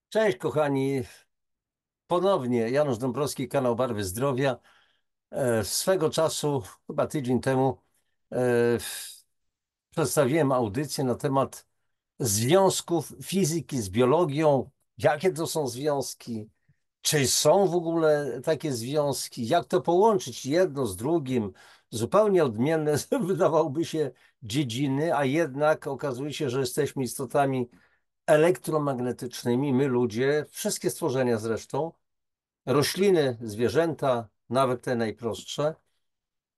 Cześć kochani, ponownie Janusz Dąbrowski, kanał Barwy Zdrowia. Swego czasu, chyba tydzień temu, przedstawiłem audycję na temat związków fizyki z biologią. Jakie to są związki? Czy są w ogóle takie związki? Jak to połączyć jedno z drugim? Zupełnie odmienne wydawałoby się dziedziny, a jednak okazuje się, że jesteśmy istotami elektromagnetycznymi, my ludzie, wszystkie stworzenia zresztą, rośliny, zwierzęta, nawet te najprostsze,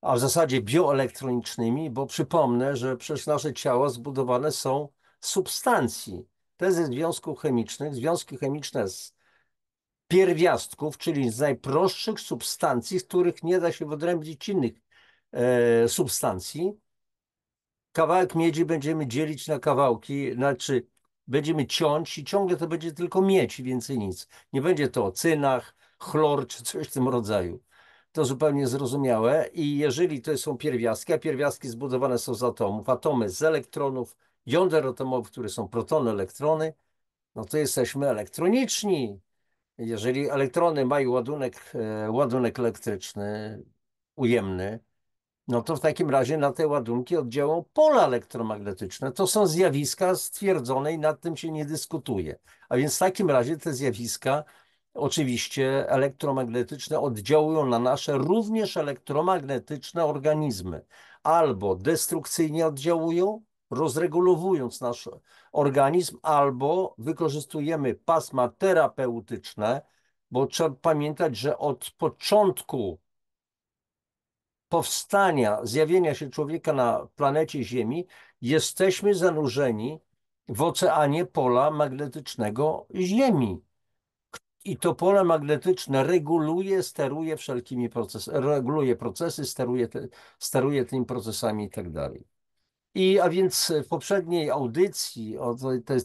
a w zasadzie bioelektronicznymi, bo przypomnę, że przecież nasze ciała zbudowane są z substancji. Te ze związków chemicznych, związki chemiczne z pierwiastków, czyli z najprostszych substancji, z których nie da się wyodrębnić innych substancji. Kawałek miedzi będziemy dzielić na kawałki, znaczy będziemy ciąć i ciągle to będzie tylko miedź i więcej nic. Nie będzie to o cynach, chlor czy coś w tym rodzaju. To zupełnie zrozumiałe i jeżeli to są pierwiastki, a pierwiastki zbudowane są z atomów, atomy z elektronów, jąder atomowych, które są protony, elektrony, no to jesteśmy elektroniczni. Jeżeli elektrony mają ładunek elektryczny ujemny, no to w takim razie na te ładunki oddziałują pola elektromagnetyczne. To są zjawiska stwierdzone i nad tym się nie dyskutuje. A więc w takim razie te zjawiska oczywiście elektromagnetyczne oddziałują na nasze również elektromagnetyczne organizmy. Albo destrukcyjnie oddziałują, rozregulowując nasz organizm, albo wykorzystujemy pasma terapeutyczne, bo trzeba pamiętać, że od początku powstania, zjawienia się człowieka na planecie Ziemi, jesteśmy zanurzeni w oceanie pola magnetycznego Ziemi. I to pole magnetyczne reguluje, steruje wszelkimi procesami, reguluje procesy, steruje tymi procesami i tak dalej. A więc w poprzedniej audycji o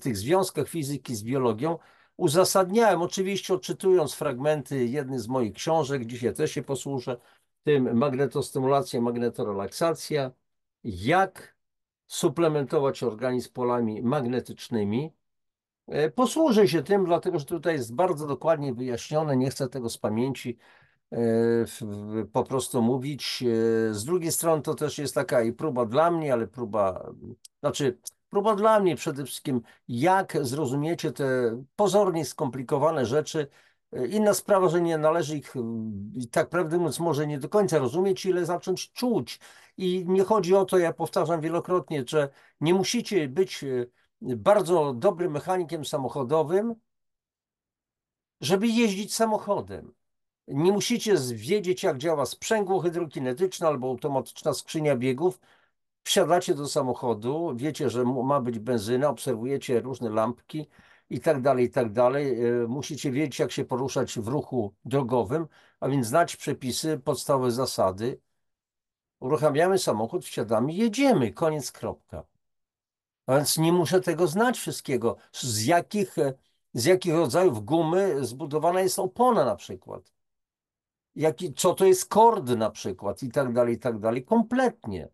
tych związkach fizyki z biologią uzasadniałem, oczywiście odczytując fragmenty jednej z moich książek, dzisiaj też się posłużę, tym magnetostymulacja, magnetorelaksacja, jak suplementować organizm polami magnetycznymi. Posłużę się tym, dlatego że tutaj jest bardzo dokładnie wyjaśnione, nie chcę tego z pamięci po prostu mówić. Z drugiej strony to też jest taka i próba dla mnie, ale próba dla mnie przede wszystkim, jak zrozumiecie te pozornie skomplikowane rzeczy. Inna sprawa, że nie należy ich, tak prawdę mówiąc, może nie do końca rozumieć, ile zacząć czuć. I nie chodzi o to, ja powtarzam wielokrotnie, że nie musicie być bardzo dobrym mechanikiem samochodowym, żeby jeździć samochodem. Nie musicie wiedzieć, jak działa sprzęgło hydrokinetyczne albo automatyczna skrzynia biegów. Wsiadacie do samochodu, wiecie, że ma być benzyna, obserwujecie różne lampki i tak dalej, i tak dalej. Musicie wiedzieć, jak się poruszać w ruchu drogowym, a więc znać przepisy, podstawowe zasady. Uruchamiamy samochód, wsiadamy, jedziemy, koniec, kropka. A więc nie muszę tego znać wszystkiego. Z jakich rodzajów gumy zbudowana jest opona na przykład. Co to jest kord na przykład i tak dalej, i tak dalej. Kompletnie.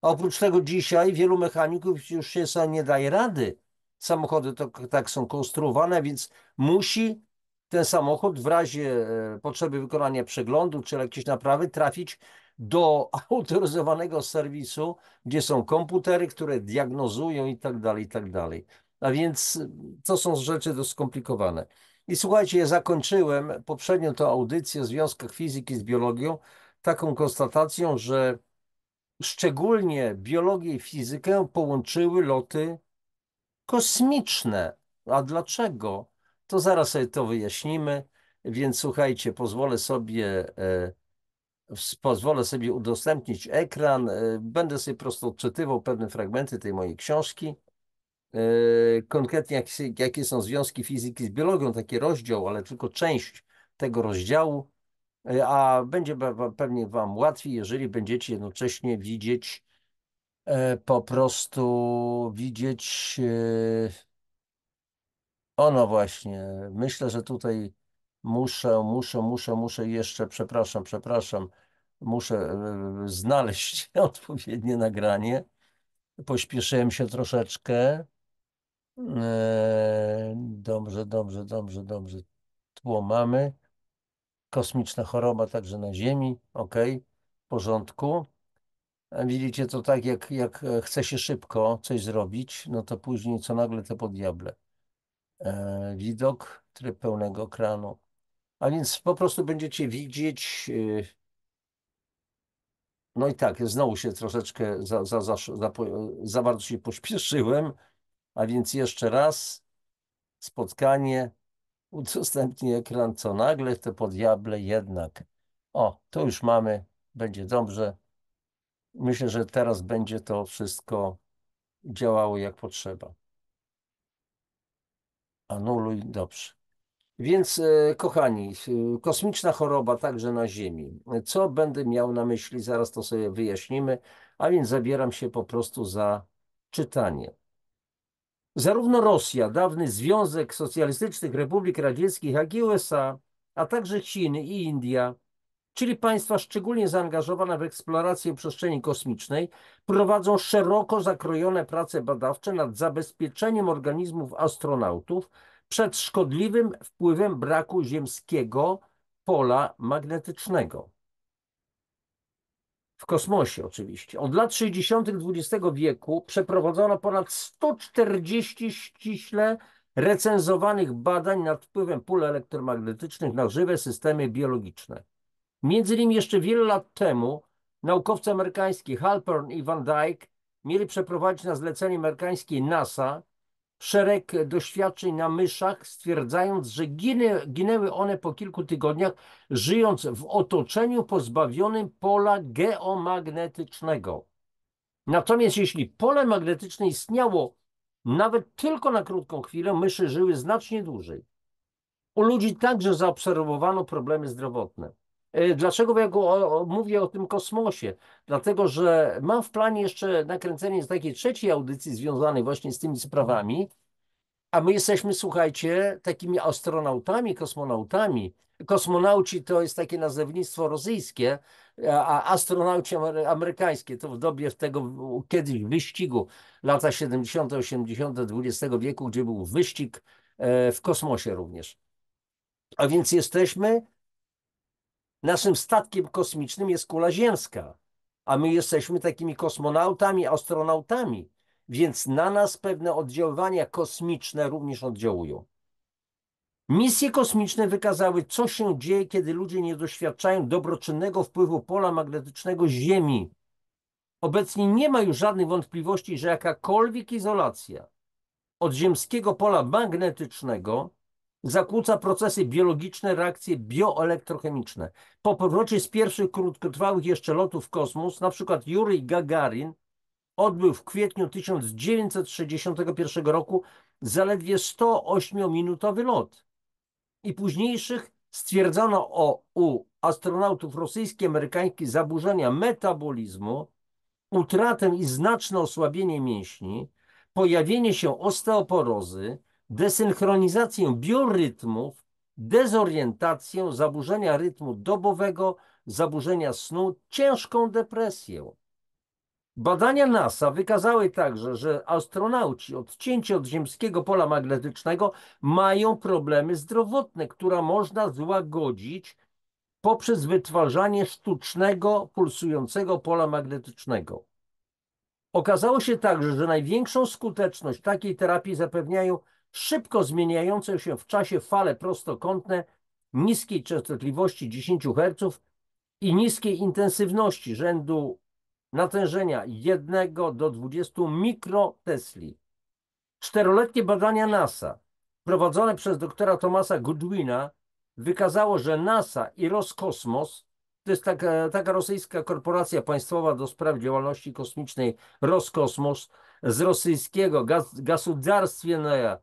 A oprócz tego dzisiaj wielu mechaników już się sobie nie daje rady. Samochody to tak są konstruowane, więc musi ten samochód w razie potrzeby wykonania przeglądu czy jakiejś naprawy trafić do autoryzowanego serwisu, gdzie są komputery, które diagnozują i tak dalej, i tak dalej. A więc to są rzeczy dość skomplikowane. I słuchajcie, ja zakończyłem poprzednią tą audycję o związkach fizyki z biologią taką konstatacją, że szczególnie biologię i fizykę połączyły loty kosmiczne. A dlaczego? To zaraz sobie to wyjaśnimy. Więc słuchajcie, pozwolę sobie udostępnić ekran. Będę sobie po prostu odczytywał pewne fragmenty tej mojej książki. Konkretnie jakie są związki fizyki z biologią, taki rozdział, ale tylko część tego rozdziału. A będzie pewnie Wam łatwiej, jeżeli będziecie jednocześnie widzieć po prostu ono właśnie. Myślę, że tutaj muszę jeszcze, przepraszam, muszę znaleźć odpowiednie nagranie. Pośpieszyłem się troszeczkę. Dobrze, dobrze, dobrze, dobrze. Tło mamy. Kosmiczna choroba także na Ziemi. Ok, w porządku. A widzicie, to tak jak chce się szybko coś zrobić, no to później co nagle te poddiable. Widok, tryb pełnego ekranu. A więc po prostu będziecie widzieć. No i tak, znowu się troszeczkę za bardzo się pośpieszyłem. A więc jeszcze raz spotkanie. Udostępnij ekran, co nagle te poddiable jednak. O, to już mamy, będzie dobrze. Myślę, że teraz będzie to wszystko działało jak potrzeba. Anuluj, dobrze. Więc, kochani, kosmiczna choroba także na Ziemi. Co będę miał na myśli, zaraz to sobie wyjaśnimy, a więc zabieram się po prostu za czytanie. Zarówno Rosja, dawny Związek Socjalistycznych Republik Radzieckich, jak i USA, a także Chiny i India, czyli państwa szczególnie zaangażowane w eksplorację przestrzeni kosmicznej, prowadzą szeroko zakrojone prace badawcze nad zabezpieczeniem organizmów astronautów przed szkodliwym wpływem braku ziemskiego pola magnetycznego. W kosmosie oczywiście. Od lat 60. XX wieku przeprowadzono ponad 140 ściśle recenzowanych badań nad wpływem pól elektromagnetycznych na żywe systemy biologiczne. Między innymi jeszcze wiele lat temu naukowcy amerykańscy Halpern i Van Dyke mieli przeprowadzić na zlecenie amerykańskiej NASA szereg doświadczeń na myszach, stwierdzając, że ginęły one po kilku tygodniach, żyjąc w otoczeniu pozbawionym pola geomagnetycznego. Natomiast jeśli pole magnetyczne istniało nawet tylko na krótką chwilę, myszy żyły znacznie dłużej. U ludzi także zaobserwowano problemy zdrowotne. Dlaczego mówię o tym kosmosie? Dlatego, że mam w planie jeszcze nakręcenie takiej trzeciej audycji związanej właśnie z tymi sprawami, a my jesteśmy, słuchajcie, takimi astronautami, kosmonautami. Kosmonauci to jest takie nazewnictwo rosyjskie, a astronauci amerykańskie to w dobie tego kiedyś wyścigu, lata 70., 80. XX wieku, gdzie był wyścig w kosmosie również. A więc naszym statkiem kosmicznym jest kula ziemska, a my jesteśmy takimi kosmonautami, astronautami, więc na nas pewne oddziaływania kosmiczne również oddziałują. Misje kosmiczne wykazały, co się dzieje, kiedy ludzie nie doświadczają dobroczynnego wpływu pola magnetycznego Ziemi. Obecnie nie ma już żadnych wątpliwości, że jakakolwiek izolacja od ziemskiego pola magnetycznego zakłóca procesy biologiczne, reakcje bioelektrochemiczne. Po powrocie z pierwszych krótkotrwałych jeszcze lotów w kosmos, na przykład Jurij Gagarin odbył w kwietniu 1961 roku zaledwie 108-minutowy lot. I późniejszych stwierdzono u astronautów rosyjskich i amerykańskich zaburzenia metabolizmu, utratę i znaczne osłabienie mięśni, pojawienie się osteoporozy, desynchronizację biorytmów, dezorientację, zaburzenia rytmu dobowego, zaburzenia snu, ciężką depresję. Badania NASA wykazały także, że astronauci odcięci od ziemskiego pola magnetycznego mają problemy zdrowotne, które można złagodzić poprzez wytwarzanie sztucznego, pulsującego pola magnetycznego. Okazało się także, że największą skuteczność takiej terapii zapewniają szybko zmieniające się w czasie fale prostokątne niskiej częstotliwości 10 Hz i niskiej intensywności rzędu natężenia 1 do 20 mikrotesli. Czteroletnie badania NASA prowadzone przez doktora Thomasa Goodwina wykazało, że NASA i Roskosmos, to jest taka rosyjska korporacja państwowa do spraw działalności kosmicznej Roskosmos, z rosyjskiego Государственная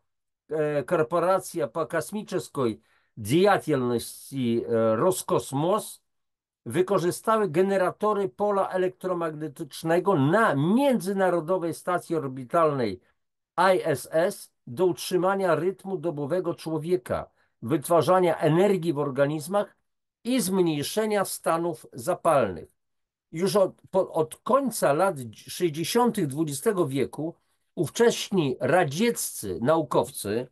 корпорация по космической деятельности Роскосмос, wykorzystały generatory pola elektromagnetycznego na Międzynarodowej Stacji Orbitalnej ISS do utrzymania rytmu dobowego człowieka, wytwarzania energii w organizmach i zmniejszenia stanów zapalnych. Już od końca lat 60. XX wieku ówcześni radzieccy naukowcy,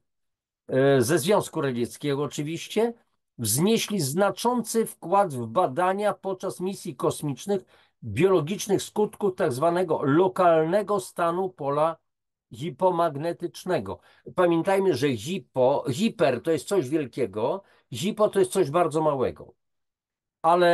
ze Związku Radzieckiego oczywiście, wznieśli znaczący wkład w badania podczas misji kosmicznych biologicznych skutków tak zwanego lokalnego stanu pola hipomagnetycznego. Pamiętajmy, że hiper to jest coś wielkiego, hipo to jest coś bardzo małego.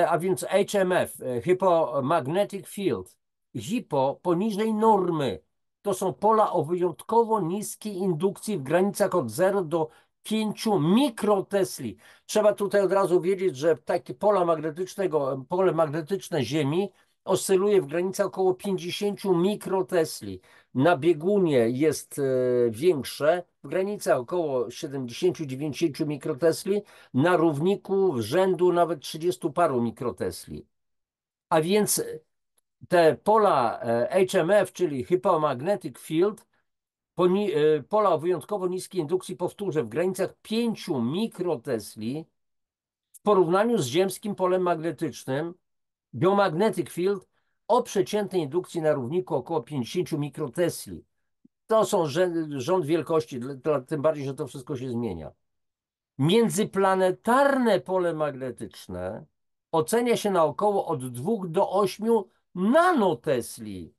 A więc HMF, Hypomagnetic Field, hipo poniżej normy, to są pola o wyjątkowo niskiej indukcji w granicach od 0 do 5 mikrotesli. Trzeba tutaj od razu wiedzieć, że takie pole magnetyczne Ziemi oscyluje w granicach około 50 mikrotesli. Na biegunie jest większe, w granicach około 70-90 mikrotesli, na równiku rzędu nawet 30 paru mikrotesli. A więc te pola HMF, czyli Hypomagnetic Field, pola o wyjątkowo niskiej indukcji, powtórzę, w granicach 5 mikrotesli, w porównaniu z ziemskim polem magnetycznym, Geomagnetic Field, o przeciętnej indukcji na równiku około 50 mikrotesli. To są rząd wielkości, tym bardziej, że to wszystko się zmienia. Międzyplanetarne pole magnetyczne ocenia się na około od 2 do 8 nanotesli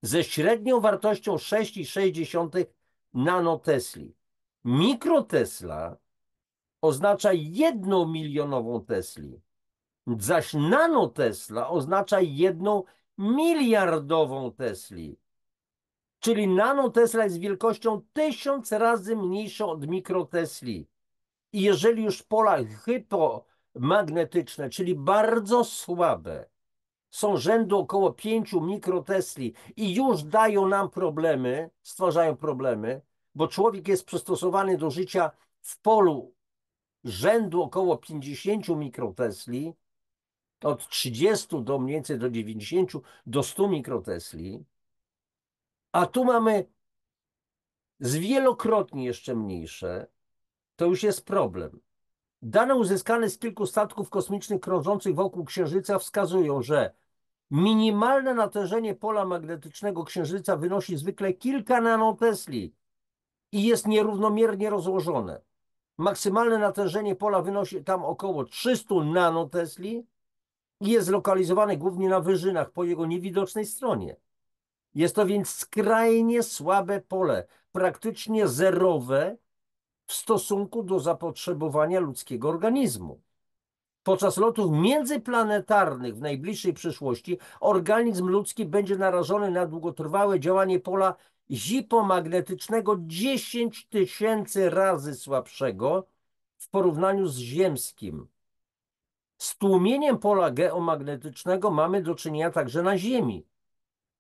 ze średnią wartością 6,6 nanotesli. Mikrotesla oznacza 1 milionową tesli, zaś nanotesla oznacza 1 miliardową tesli. Czyli nanotesla jest wielkością 1000 razy mniejszą od mikrotesli. I jeżeli już pola hypomagnetyczne, czyli bardzo słabe, są rzędu około 5 mikrotesli i już dają nam problemy, stwarzają problemy, bo człowiek jest przystosowany do życia w polu rzędu około 50 mikrotesli, od 30 do mniej więcej do 90, do 100 mikrotesli, a tu mamy zwielokrotnie jeszcze mniejsze, to już jest problem. Dane uzyskane z kilku statków kosmicznych krążących wokół Księżyca wskazują, że minimalne natężenie pola magnetycznego Księżyca wynosi zwykle kilka nanotesli i jest nierównomiernie rozłożone. Maksymalne natężenie pola wynosi tam około 300 nanotesli i jest zlokalizowane głównie na wyżynach po jego niewidocznej stronie. Jest to więc skrajnie słabe pole, praktycznie zerowe w stosunku do zapotrzebowania ludzkiego organizmu. Podczas lotów międzyplanetarnych w najbliższej przyszłości organizm ludzki będzie narażony na długotrwałe działanie pola hipomagnetycznego 10 000 razy słabszego w porównaniu z ziemskim. Z tłumieniem pola geomagnetycznego mamy do czynienia także na Ziemi.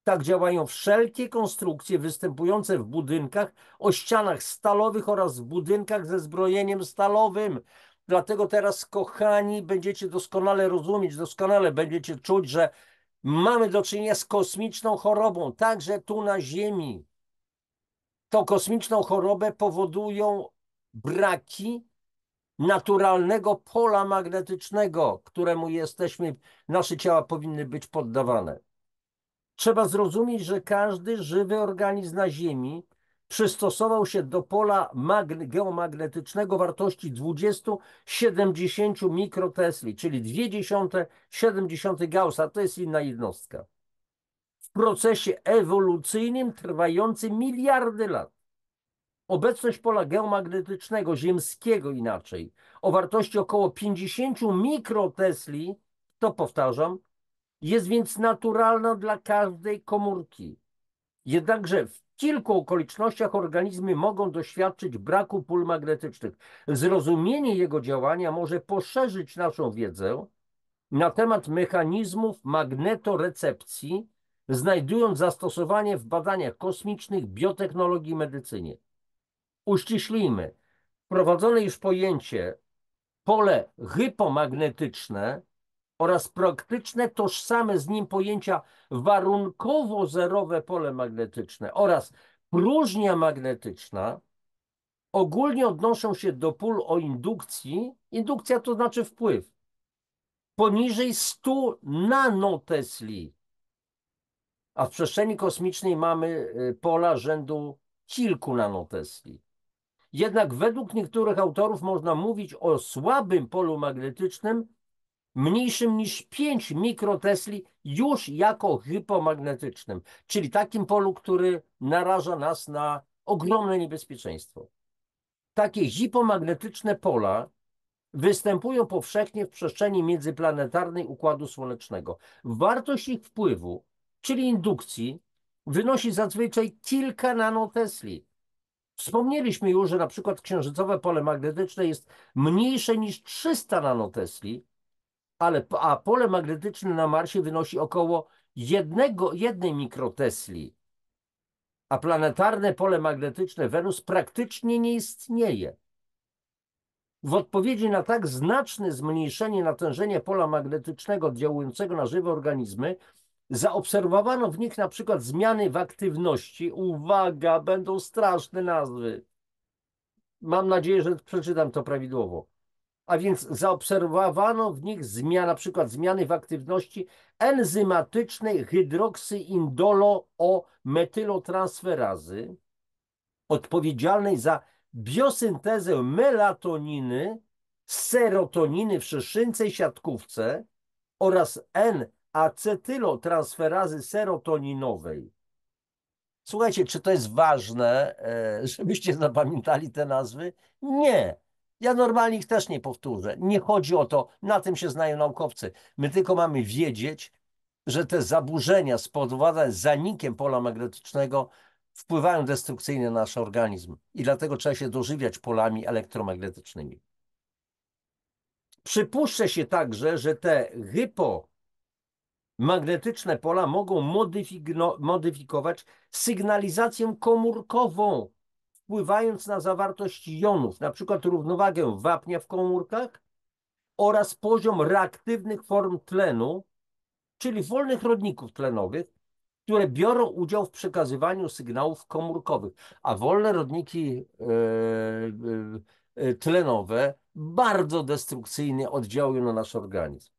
Tak działają wszelkie konstrukcje występujące w budynkach o ścianach stalowych oraz w budynkach ze zbrojeniem stalowym. Dlatego teraz, kochani, będziecie doskonale rozumieć, doskonale będziecie czuć, że mamy do czynienia z kosmiczną chorobą, także tu na Ziemi. Tą kosmiczną chorobę powodują braki naturalnego pola magnetycznego, któremu nasze ciała powinny być poddawane. Trzeba zrozumieć, że każdy żywy organizm na Ziemi przystosował się do pola geomagnetycznego wartości 20-70 mikrotesli, czyli 0,2-0,7 Gaussa, to jest inna jednostka. W procesie ewolucyjnym trwającym miliardy lat. Obecność pola geomagnetycznego, ziemskiego inaczej, o wartości około 50 mikrotesli, to powtarzam, jest więc naturalna dla każdej komórki. Jednakże w kilku okolicznościach organizmy mogą doświadczyć braku pól magnetycznych. Zrozumienie jego działania może poszerzyć naszą wiedzę na temat mechanizmów magnetorecepcji, znajdując zastosowanie w badaniach kosmicznych, biotechnologii i medycynie. Uściślijmy, wprowadzone już pojęcie pole hypomagnetyczne oraz praktyczne, tożsame z nim pojęcia warunkowo-zerowe pole magnetyczne oraz próżnia magnetyczna ogólnie odnoszą się do pól o indukcji, indukcja to znaczy wpływ, poniżej 100 nanotesli. a w przestrzeni kosmicznej mamy pola rzędu kilku nanotesli. Jednak według niektórych autorów można mówić o słabym polu magnetycznym, mniejszym niż 5 mikrotesli, już jako hypomagnetycznym, czyli takim polu, który naraża nas na ogromne niebezpieczeństwo. Takie hipomagnetyczne pola występują powszechnie w przestrzeni międzyplanetarnej Układu Słonecznego. Wartość ich wpływu, czyli indukcji, wynosi zazwyczaj kilka nanotesli. Wspomnieliśmy już, że na przykład księżycowe pole magnetyczne jest mniejsze niż 300 nanotesli, a pole magnetyczne na Marsie wynosi około 1 mikrotesli, a planetarne pole magnetyczne Wenus praktycznie nie istnieje. W odpowiedzi na tak znaczne zmniejszenie natężenia pola magnetycznego oddziałującego na żywe organizmy, zaobserwowano w nich na przykład zmiany w aktywności. Uwaga, będą straszne nazwy. Mam nadzieję, że przeczytam to prawidłowo. A więc zaobserwowano w nich na przykład zmiany w aktywności enzymatycznej hydroksyindolo-o-metylotransferazy, odpowiedzialnej za biosyntezę melatoniny, serotoniny w szyszynce siatkówce oraz N-acetylotransferazy serotoninowej. Słuchajcie, czy to jest ważne, żebyście zapamiętali te nazwy? Nie. Ja normalnie ich też nie powtórzę. Nie chodzi o to, na tym się znają naukowcy. My tylko mamy wiedzieć, że te zaburzenia spowodowane zanikiem pola magnetycznego wpływają destrukcyjnie na nasz organizm i dlatego trzeba się dożywiać polami elektromagnetycznymi. Przypuszcza się także, że te hypomagnetyczne pola mogą modyfikować sygnalizację komórkową, wpływając na zawartość jonów, na przykład równowagę wapnia w komórkach oraz poziom reaktywnych form tlenu, czyli wolnych rodników tlenowych, które biorą udział w przekazywaniu sygnałów komórkowych, a wolne rodniki tlenowe bardzo destrukcyjnie oddziałują na nasz organizm.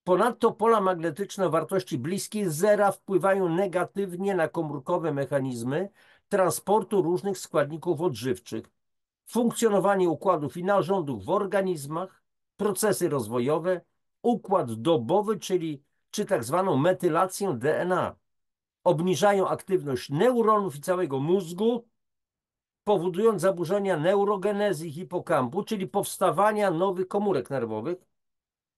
Ponadto pola magnetyczne o wartości bliskiej zera wpływają negatywnie na komórkowe mechanizmy transportu różnych składników odżywczych, funkcjonowanie układów i narządów w organizmach, procesy rozwojowe, układ dobowy, czy tak zwaną metylację DNA. Obniżają aktywność neuronów i całego mózgu, powodując zaburzenia neurogenezy hipokampu, czyli powstawania nowych komórek nerwowych,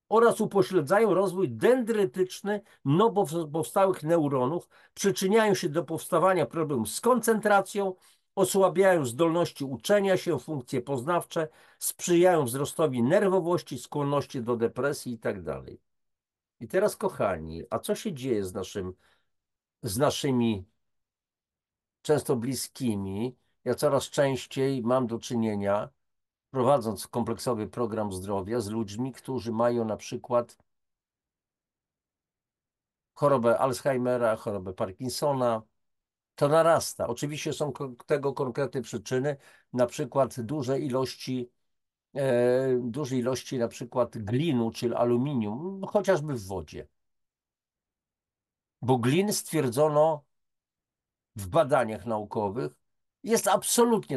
oraz upośledzają rozwój dendrytyczny nowo powstałych neuronów, przyczyniają się do powstawania problemów z koncentracją, osłabiają zdolności uczenia się, funkcje poznawcze, sprzyjają wzrostowi nerwowości, skłonności do depresji itd. I teraz, kochani, a co się dzieje z naszymi często bliskimi? Ja coraz częściej mam do czynienia, prowadząc kompleksowy program zdrowia, z ludźmi, którzy mają na przykład chorobę Alzheimera, chorobę Parkinsona. To narasta. Oczywiście są tego konkretne przyczyny, na przykład duże ilości na przykład glinu, czyli aluminium, chociażby w wodzie. Bo glin stwierdzono w badaniach naukowych,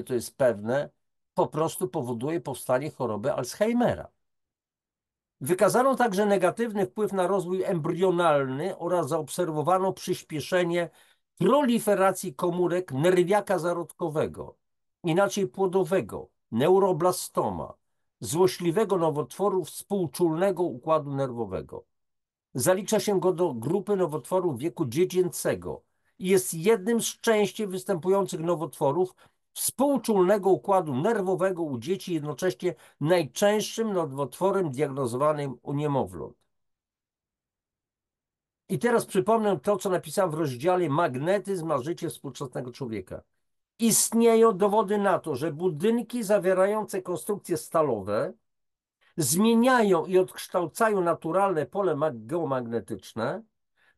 to jest pewne, po prostu powoduje powstanie choroby Alzheimera. Wykazano także negatywny wpływ na rozwój embrionalny oraz zaobserwowano przyspieszenie proliferacji komórek nerwiaka zarodkowego, inaczej płodowego, neuroblastoma, złośliwego nowotworu współczulnego układu nerwowego. Zalicza się go do grupy nowotworów wieku dziecięcego i jest jednym z częściej występujących nowotworów współczulnego układu nerwowego u dzieci, jednocześnie najczęstszym nowotworem diagnozowanym u niemowląt. I teraz przypomnę to, co napisałem w rozdziale Magnetyzm a życie współczesnego człowieka. Istnieją dowody na to, że budynki zawierające konstrukcje stalowe zmieniają i odkształcają naturalne pole geomagnetyczne,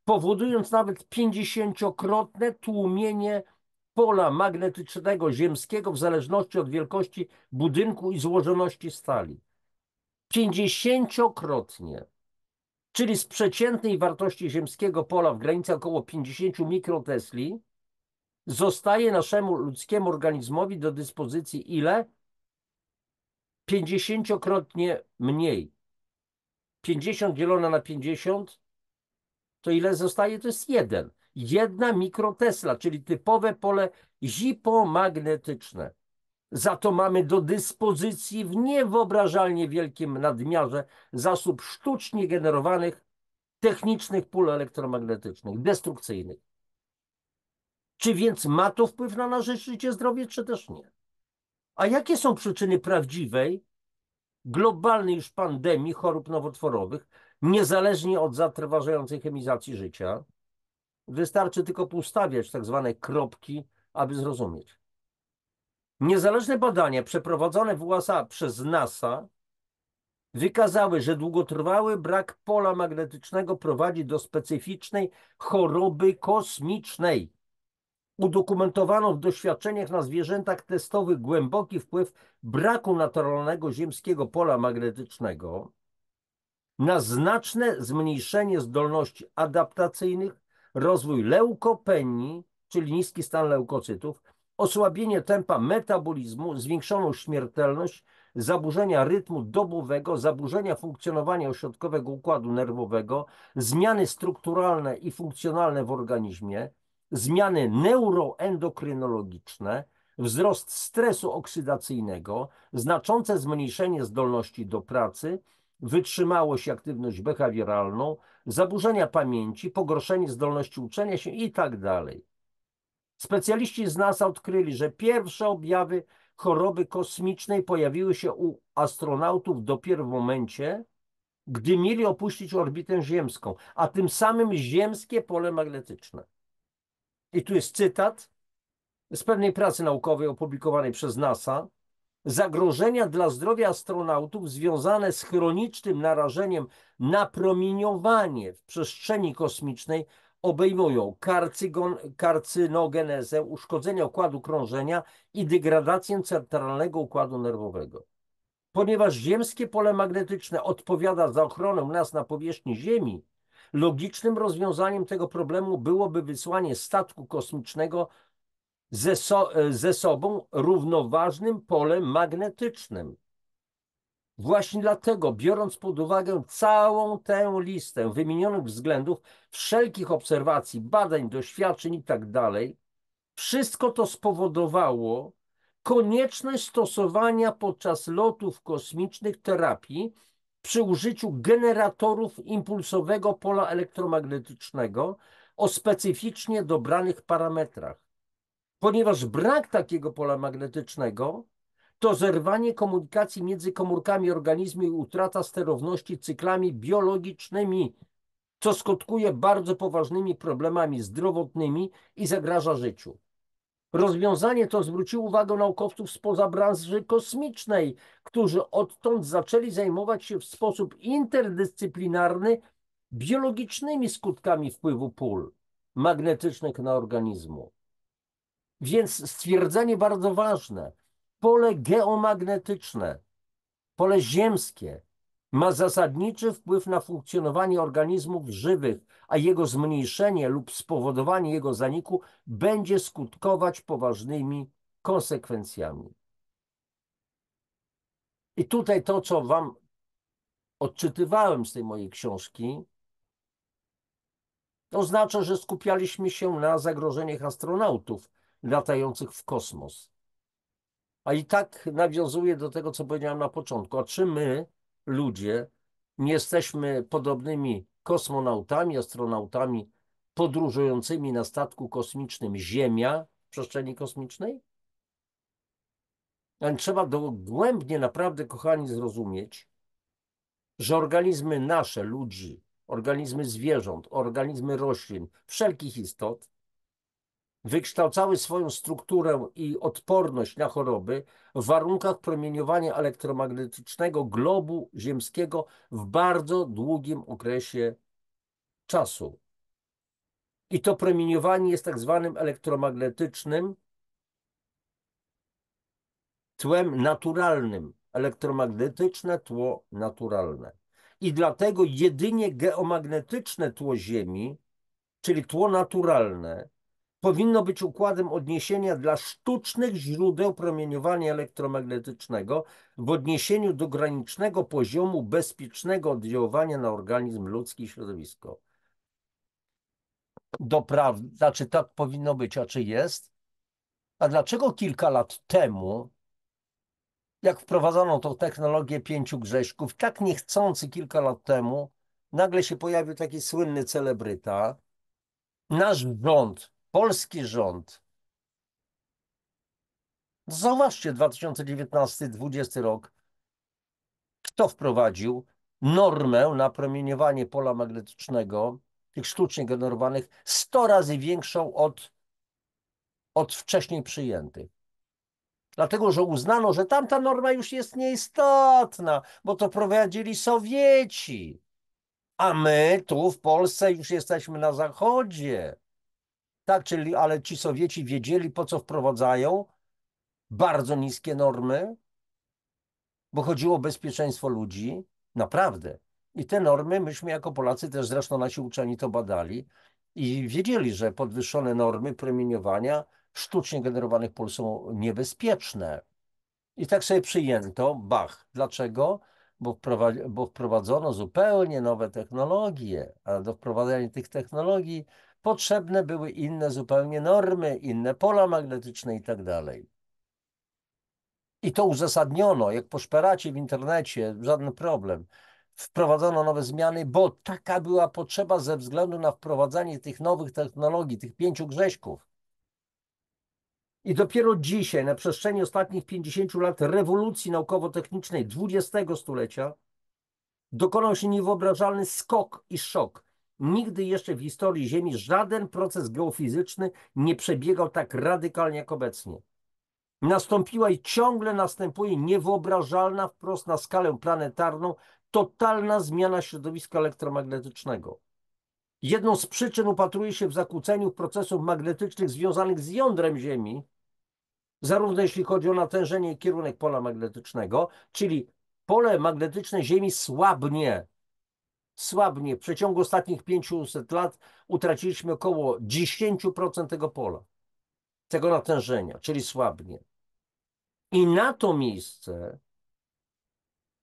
powodując nawet 50-krotne tłumienie pola magnetycznego ziemskiego w zależności od wielkości budynku i złożoności stali. 50-krotnie. Czyli z przeciętnej wartości ziemskiego pola w granicach około 50 mikrotesli zostaje naszemu ludzkiemu organizmowi do dyspozycji ile? 50-krotnie mniej. 50 dzielone na 50 to ile zostaje? To jest 1. 1 mikrotesla, czyli typowe pole hipomagnetyczne. Za to mamy do dyspozycji w niewyobrażalnie wielkim nadmiarze zasób sztucznie generowanych technicznych pól elektromagnetycznych, destrukcyjnych. Czy więc ma to wpływ na nasze życie, zdrowie, czy też nie? A jakie są przyczyny prawdziwej, globalnej już pandemii chorób nowotworowych, niezależnie od zatrważającej chemizacji życia? Wystarczy tylko poustawiać tak zwane kropki, aby zrozumieć. Niezależne badania przeprowadzone w USA przez NASA wykazały, że długotrwały brak pola magnetycznego prowadzi do specyficznej choroby kosmicznej. Udokumentowano w doświadczeniach na zwierzętach testowych głęboki wpływ braku naturalnego ziemskiego pola magnetycznego na znaczne zmniejszenie zdolności adaptacyjnych, rozwój leukopenii, czyli niski stan leukocytów, osłabienie tempa metabolizmu, zwiększoną śmiertelność, zaburzenia rytmu dobowego, zaburzenia funkcjonowania ośrodkowego układu nerwowego, zmiany strukturalne i funkcjonalne w organizmie, zmiany neuroendokrynologiczne, wzrost stresu oksydacyjnego, znaczące zmniejszenie zdolności do pracy, wytrzymałość i aktywność behawioralną, zaburzenia pamięci, pogorszenie zdolności uczenia się i tak dalej. Specjaliści z NASA odkryli, że pierwsze objawy choroby kosmicznej pojawiły się u astronautów dopiero w momencie, gdy mieli opuścić orbitę ziemską, a tym samym ziemskie pole magnetyczne. I tu jest cytat z pewnej pracy naukowej opublikowanej przez NASA. Zagrożenia dla zdrowia astronautów związane z chronicznym narażeniem na promieniowanie w przestrzeni kosmicznej obejmują karcynogenezę, uszkodzenie układu krążenia i degradację centralnego układu nerwowego. Ponieważ ziemskie pole magnetyczne odpowiada za ochronę nas na powierzchni Ziemi, logicznym rozwiązaniem tego problemu byłoby wysłanie statku kosmicznego ze sobą równoważnym polem magnetycznym. Właśnie dlatego, biorąc pod uwagę całą tę listę wymienionych względów, wszelkich obserwacji, badań, doświadczeń i tak dalej, wszystko to spowodowało konieczność stosowania podczas lotów kosmicznych terapii przy użyciu generatorów impulsowego pola elektromagnetycznego o specyficznie dobranych parametrach. Ponieważ brak takiego pola magnetycznego to zerwanie komunikacji między komórkami organizmu i utrata sterowności cyklami biologicznymi, co skutkuje bardzo poważnymi problemami zdrowotnymi i zagraża życiu. Rozwiązanie to zwróciło uwagę naukowców spoza branży kosmicznej, którzy odtąd zaczęli zajmować się w sposób interdyscyplinarny biologicznymi skutkami wpływu pól magnetycznych na organizmu. Więc stwierdzenie bardzo ważne, pole geomagnetyczne, pole ziemskie ma zasadniczy wpływ na funkcjonowanie organizmów żywych, a jego zmniejszenie lub spowodowanie jego zaniku będzie skutkować poważnymi konsekwencjami. I tutaj to, co wam odczytywałem z tej mojej książki, oznacza, że skupialiśmy się na zagrożeniach astronautów latających w kosmos. A i tak nawiązuje do tego, co powiedziałem na początku. A czy my, ludzie, nie jesteśmy podobnymi kosmonautami, astronautami podróżującymi na statku kosmicznym Ziemia w przestrzeni kosmicznej? Ale trzeba dogłębnie naprawdę, kochani, zrozumieć, że organizmy nasze, ludzi, organizmy zwierząt, organizmy roślin, wszelkich istot, wykształcały swoją strukturę i odporność na choroby w warunkach promieniowania elektromagnetycznego globu ziemskiego w bardzo długim okresie czasu. I to promieniowanie jest tak zwanym elektromagnetycznym tłem naturalnym. Elektromagnetyczne tło naturalne. I dlatego jedynie geomagnetyczne tło Ziemi, czyli tło naturalne, powinno być układem odniesienia dla sztucznych źródeł promieniowania elektromagnetycznego w odniesieniu do granicznego poziomu bezpiecznego oddziaływania na organizm ludzki i środowisko. Znaczy tak powinno być, a czy jest? A dlaczego kilka lat temu, jak wprowadzono tą technologię 5 grzeszków, tak niechcący kilka lat temu, nagle się pojawił taki słynny celebryta, nasz rząd, polski rząd. Zauważcie, 2019-2020 rok, kto wprowadził normę na promieniowanie pola magnetycznego, tych sztucznie generowanych, 100 razy większą od wcześniej przyjętych. Dlatego, że uznano, że tamta norma już jest nieistotna, bo to prowadzili Sowieci, a my tu w Polsce już jesteśmy na zachodzie. Tak, czyli, ale ci Sowieci wiedzieli, po co wprowadzają bardzo niskie normy, bo chodziło o bezpieczeństwo ludzi, naprawdę. I te normy, myśmy jako Polacy też zresztą nasi uczeni to badali i wiedzieli, że podwyższone normy promieniowania sztucznie generowanych pól są niebezpieczne. I tak sobie przyjęto, bach. Dlaczego? Bo wprowadzono zupełnie nowe technologie, a do wprowadzenia tych technologii potrzebne były inne zupełnie normy, inne pola magnetyczne i tak dalej. I to uzasadniono, jak poszperacie w internecie, żaden problem. Wprowadzono nowe zmiany, bo taka była potrzeba ze względu na wprowadzanie tych nowych technologii, tych 5 grzeszków. I dopiero dzisiaj, na przestrzeni ostatnich 50 lat rewolucji naukowo-technicznej XX stulecia, dokonał się niewyobrażalny skok i szok. Nigdy jeszcze w historii Ziemi żaden proces geofizyczny nie przebiegał tak radykalnie jak obecnie. Nastąpiła i ciągle następuje niewyobrażalna wprost na skalę planetarną totalna zmiana środowiska elektromagnetycznego. Jedną z przyczyn upatruje się w zakłóceniu procesów magnetycznych związanych z jądrem Ziemi, zarówno jeśli chodzi o natężenie i kierunek pola magnetycznego, czyli pole magnetyczne Ziemi słabnie. Słabnie. W przeciągu ostatnich 500 lat utraciliśmy około 10% tego pola, tego natężenia, czyli słabnie. I na to miejsce,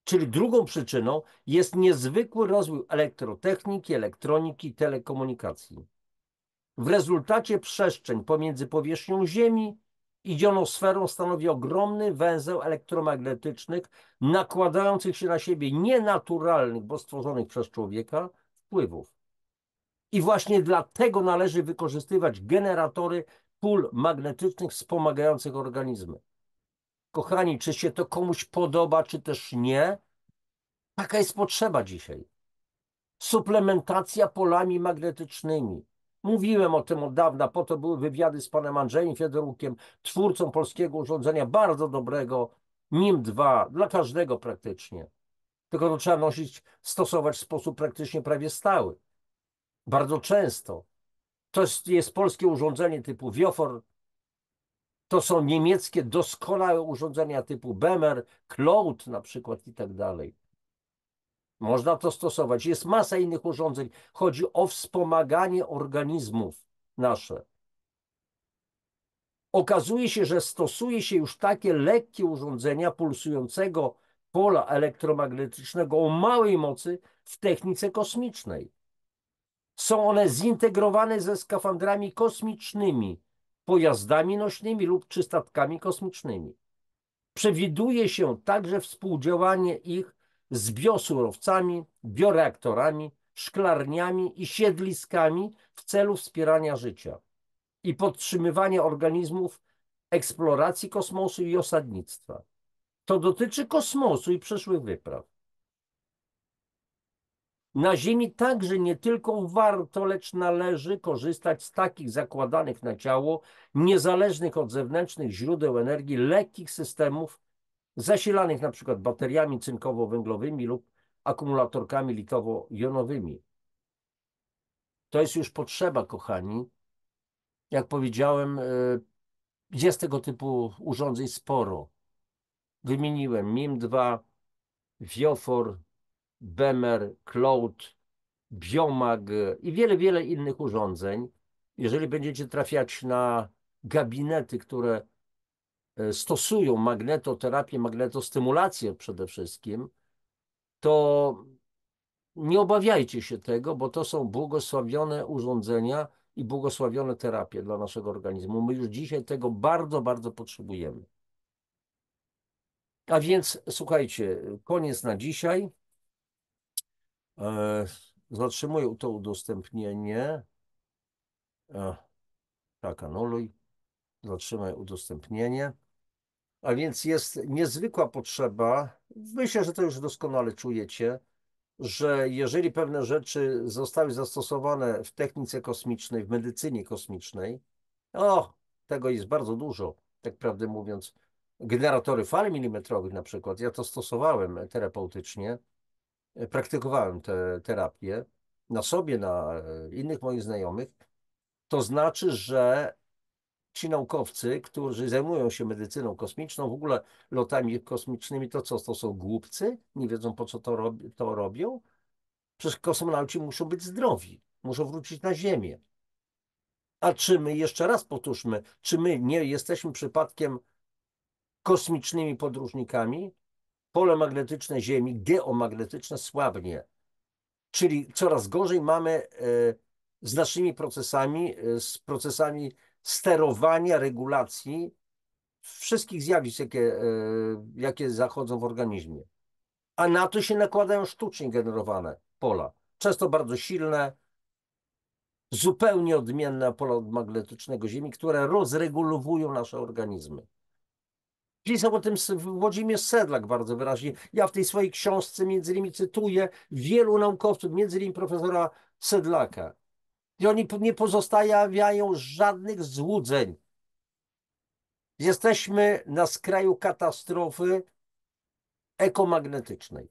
czyli drugą przyczyną, jest niezwykły rozwój elektrotechniki, elektroniki, telekomunikacji. W rezultacie przestrzeń pomiędzy powierzchnią Ziemi i ionosferą stanowi ogromny węzeł elektromagnetycznych, nakładających się na siebie nienaturalnych, bo stworzonych przez człowieka, wpływów. I właśnie dlatego należy wykorzystywać generatory pól magnetycznych wspomagających organizmy. Kochani, czy się to komuś podoba, czy też nie, taka jest potrzeba dzisiaj. Suplementacja polami magnetycznymi. Mówiłem o tym od dawna, po to były wywiady z panem Andrzejem Fiodorukiem, twórcą polskiego urządzenia bardzo dobrego, NIM-2, dla każdego praktycznie. Tylko to trzeba stosować w sposób praktycznie prawie stały. Bardzo często. To jest polskie urządzenie typu Wiofor, to są niemieckie doskonałe urządzenia typu Bemer, Cloud na przykład i tak dalej. Można to stosować. Jest masa innych urządzeń. Chodzi o wspomaganie organizmów nasze. Okazuje się, że stosuje się już takie lekkie urządzenia pulsującego pola elektromagnetycznego o małej mocy w technice kosmicznej. Są one zintegrowane ze skafandrami kosmicznymi, pojazdami nośnymi lub czy statkami kosmicznymi. Przewiduje się także współdziałanie ich z biosurowcami, bioreaktorami, szklarniami i siedliskami w celu wspierania życia i podtrzymywania organizmów, eksploracji kosmosu i osadnictwa. To dotyczy kosmosu i przyszłych wypraw. Na Ziemi także nie tylko warto, lecz należy korzystać z takich zakładanych na ciało, niezależnych od zewnętrznych źródeł energii, lekkich systemów zasilanych na przykład bateriami cynkowo-węglowymi lub akumulatorkami litowo-jonowymi. To jest już potrzeba, kochani. Jak powiedziałem, jest tego typu urządzeń sporo. Wymieniłem MIM-2, Wiofor, Bemer, Cloud, Biomag i wiele, wiele innych urządzeń. Jeżeli będziecie trafiać na gabinety, które stosują magnetoterapię, magnetostymulację przede wszystkim, to nie obawiajcie się tego, bo to są błogosławione urządzenia i błogosławione terapie dla naszego organizmu. My już dzisiaj tego bardzo, bardzo potrzebujemy. A więc słuchajcie, koniec na dzisiaj. Zatrzymuję to udostępnienie. Tak, anuluj. Zatrzymaj udostępnienie. A więc jest niezwykła potrzeba, myślę, że to już doskonale czujecie, że jeżeli pewne rzeczy zostały zastosowane w technice kosmicznej, w medycynie kosmicznej, tego jest bardzo dużo, tak prawdę mówiąc. Generatory fal milimetrowych na przykład, ja to stosowałem terapeutycznie, praktykowałem tę terapię na sobie, na innych moich znajomych. To znaczy, że ci naukowcy, którzy zajmują się medycyną kosmiczną, w ogóle lotami kosmicznymi, to co, to są głupcy? Nie wiedzą, po co to robią? Przecież kosmonauci muszą być zdrowi, muszą wrócić na Ziemię. A czy my, jeszcze raz powtórzmy, czy my nie jesteśmy przypadkiem kosmicznymi podróżnikami? Pole magnetyczne Ziemi, geomagnetyczne słabnie, czyli coraz gorzej mamy z naszymi procesami, z procesami sterowania, regulacji wszystkich zjawisk, jakie zachodzą w organizmie. A na to się nakładają sztucznie generowane pola. Często bardzo silne, zupełnie odmienne pola od magnetycznego Ziemi, które rozregulowują nasze organizmy. Pisał o tym Włodzimierz Sedlak bardzo wyraźnie. Ja w tej swojej książce między innymi cytuję wielu naukowców, między innymi profesora Sedlaka. I oni nie pozostawiają żadnych złudzeń. Jesteśmy na skraju katastrofy ekomagnetycznej.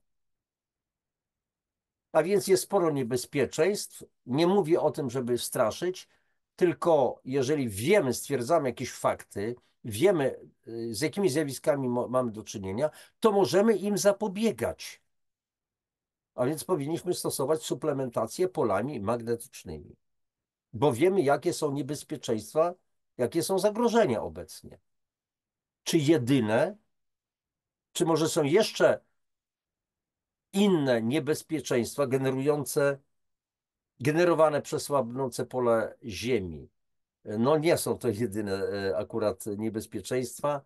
A więc jest sporo niebezpieczeństw. Nie mówię o tym, żeby straszyć, tylko jeżeli wiemy, stwierdzamy jakieś fakty, wiemy, z jakimi zjawiskami mamy do czynienia, to możemy im zapobiegać. A więc powinniśmy stosować suplementację polami magnetycznymi, bo wiemy, jakie są niebezpieczeństwa, jakie są zagrożenia obecnie. Czy jedyne, czy może są jeszcze inne niebezpieczeństwa generowane przez słabnące pole Ziemi? No nie są to jedyne akurat niebezpieczeństwa.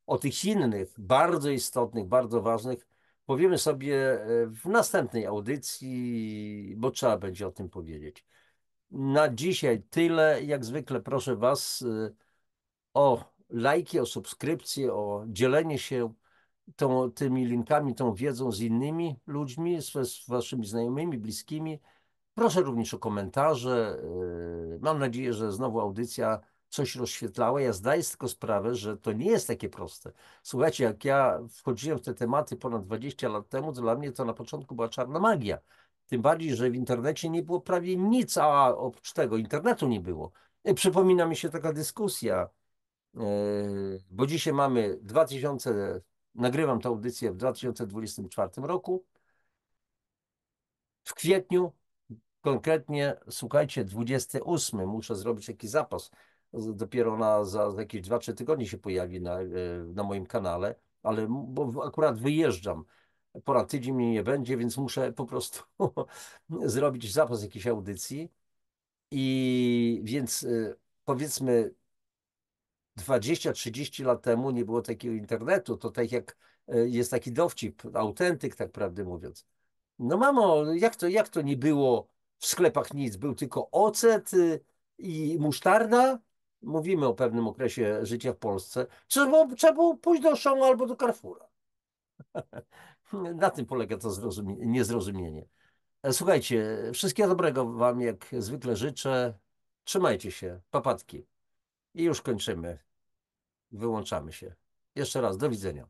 O tych innych, bardzo istotnych, bardzo ważnych powiemy sobie w następnej audycji, bo trzeba będzie o tym powiedzieć. Na dzisiaj tyle. Jak zwykle proszę Was o lajki, o subskrypcje, o dzielenie się tymi linkami, tą wiedzą z innymi ludźmi, z Waszymi znajomymi, bliskimi. Proszę również o komentarze. Mam nadzieję, że znowu audycja coś rozświetlała. Ja zdaję sobie tylko sprawę, że to nie jest takie proste. Słuchajcie, jak ja wchodziłem w te tematy ponad 20 lat temu, to dla mnie to na początku była czarna magia. Tym bardziej, że w internecie nie było prawie nic, a oprócz tego internetu nie było. Przypomina mi się taka dyskusja, bo dzisiaj mamy nagrywam tę audycję w 2024 roku, w kwietniu. Konkretnie, słuchajcie, 28. Muszę zrobić jakiś zapas. Dopiero za jakieś 2-3 tygodnie się pojawi na moim kanale, ale bo akurat wyjeżdżam. Ponad tydzień mnie nie będzie, więc muszę po prostu zrobić zapas jakiejś audycji. I więc powiedzmy 20-30 lat temu nie było takiego internetu. To tak jak jest taki dowcip, autentyk, tak prawdę mówiąc. No mamo, jak to nie było w sklepach nic? Był tylko ocet i musztarda? Mówimy o pewnym okresie życia w Polsce. Trzeba było pójść do Auchan albo do Carrefoura. Na tym polega to niezrozumienie. Słuchajcie, wszystkiego dobrego Wam jak zwykle życzę. Trzymajcie się, papatki. I już kończymy. Wyłączamy się. Jeszcze raz, do widzenia.